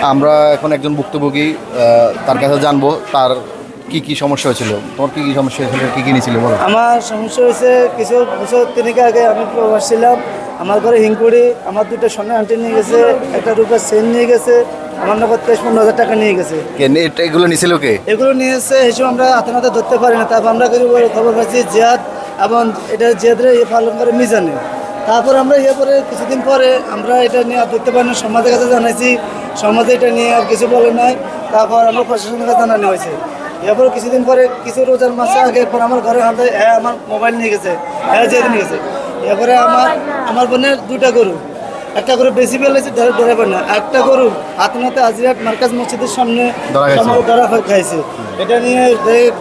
আমরা এখন একজন ভুক্তভোগী তার কাছে জানবো তার কি সমস্যা হয়েছিল। তোমার কি সমস্যা হয়েছিল, কি নিয়েছিল বলো। আমার সমস্যা হয়েছে কিছু বছর তিনেক আগে আমি প্রবাস ছিলাম। আমার ঘরে হিংকুড়ি আমার দুটো সোনার আংটি নিয়ে গেছে, একটা রূপার চেন নিয়ে গেছে, আমার নগদ 15,000 টাকা নিয়ে গেছে। এগুলো নিয়েছিল কে? এগুলো নিয়েছে হিসেবে আমরা হাতে নাতে ধরতে পারি না। তারপর আমরা কিছু খবর পাচ্ছি জিয়াদ এবং এটা জিয়াদরে পালন করে মিজানে। তারপর আমরা পরে কিছুদিন পরে আমরা এটা নিয়ে আর ধরতে পারি না, সমাজের কাছে জানাইছি, সমাজে এটা নিয়ে আর কিছু বলে নাই। তারপর আমরা প্রশাসনের কাছে জানানো হয়েছে। এরপর কিছুদিন পরে কিছু রোজার মাসে আগে পর আমার ঘরে হাতে আমার মোবাইল নিয়ে গেছে, জিয়াদ নিয়ে গেছে। এরপরে আমার বোনের 2টা গরু, একটা গরু বেশি ফেলেছে ধরে পারে না, একটা গরু হাতে নাতে আজিরাট মার্কাজ মসজিদের সামনে ধরা খাইছে। এটা নিয়ে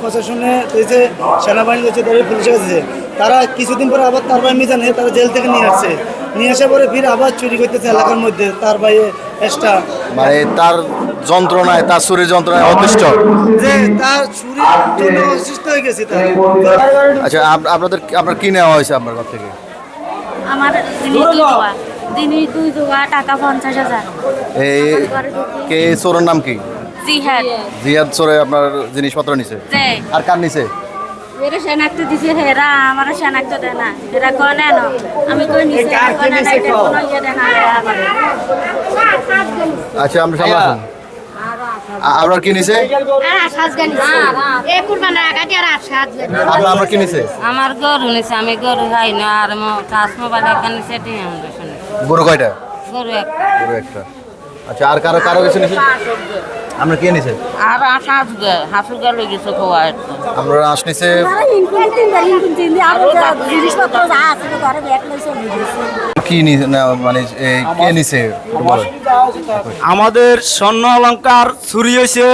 প্রশাসনে দিয়েছে, সেনাবাহিনী দিয়েছে, পুলিশে গেছে। তারা কিছুদিন পরে আবার তার ভাই মিজানে তারা জেল থেকে নিয়ে আসছে, নিয়ে আসার পরে ফির আবার চুরি করতেছে এলাকার মধ্যে। তার ভাই এক্সট্রা মানে তার যন্ত্রণায়, তার শরীর যন্ত্রণায় অতিষ্ঠ, যে তার শরীর জন্য অসুস্থ হয়ে গেছে তার। আচ্ছা, আপনার কি নেওয়া হয়েছে আপনার ঘর থেকে? আমার দিনই 2 জোয়া টাকা 50,000। এই কে চোরের নাম কি? জিহাদ। জিয়াদ চোরে আপনার জিনিসপত্র নিছে? আর কার নিছে? এরা শনাক্ত দিছে, হেরা আমার শনাক্ত দেয় না, এরা কয় নেন আমি কই নিছে, কয় না এটা কোন ইয়ে দেয় না আমারে। আচ্ছা, আমরা সামনে আসুন। আপনার কি নিছে? আপনার কি নিছে? আমার গরু নিছে, আমি গরু খাই না। আর টাচ মোবাইল একটা নিছে, গরু কয়টা? গরু একটা। আচ্ছা, আর কারো কিছু নিছে? আমরা কি নিছে? আর হাসুর গা লই গেছে খোয়া। আমরা আস নিছে। কি নিছে না মানে কে নিছে? আমাদের স্বর্ণ অলংকার চুরি হয়েছে,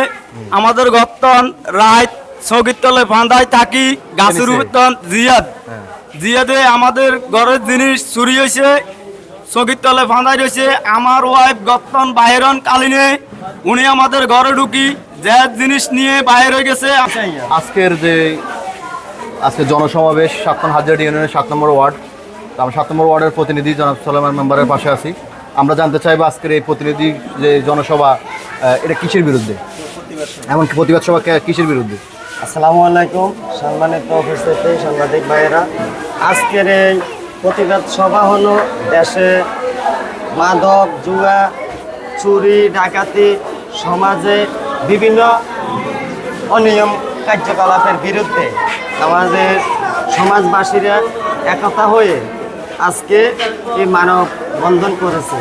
আমাদের গর্তন রাত সঙ্গীত তলে বাঁধায় থাকি গাছের উপর জিয়াদে আমাদের ঘরের জিনিস চুরি হয়েছে, সঙ্গীত তলে বাঁধাই রয়েছে। আমার ওয়াইফ গর্তন বাহিরন কালিনে উনি আমাদের ঘরে ঢুকি যে জিনিস নিয়ে বাইরে হয়ে গেছে। আজকে জনসমাবেশ 7 নং হাজার ইউনিয়নের 7 নম্বর ওয়ার্ড। আমরা 7 নম্বর ওয়ার্ডের প্রতিনিধি জনাব সোলাইমান মেম্বারের পাশে আছি। আমরা জানতে চাইবো আজকের এই প্রতিনিধি যে জনসভা, এটা কিসের বিরুদ্ধে? এমনকি প্রতিবাদ সভা কিসের বিরুদ্ধে? আসসালামু আলাইকুম সম্মানিত উপস্থিতি সাংবাদিক ভাইয়েরা। আজকের এই প্রতিবাদ সভা হলো দেশে মাদক, জুয়া, চুরি, ডাকাতি, সমাজে বিভিন্ন অনিয়ম কার্যকলাপের বিরুদ্ধে আমাদের সমাজবাসীরা একতা হয়ে আজকে এই মানববন্ধন করেছে।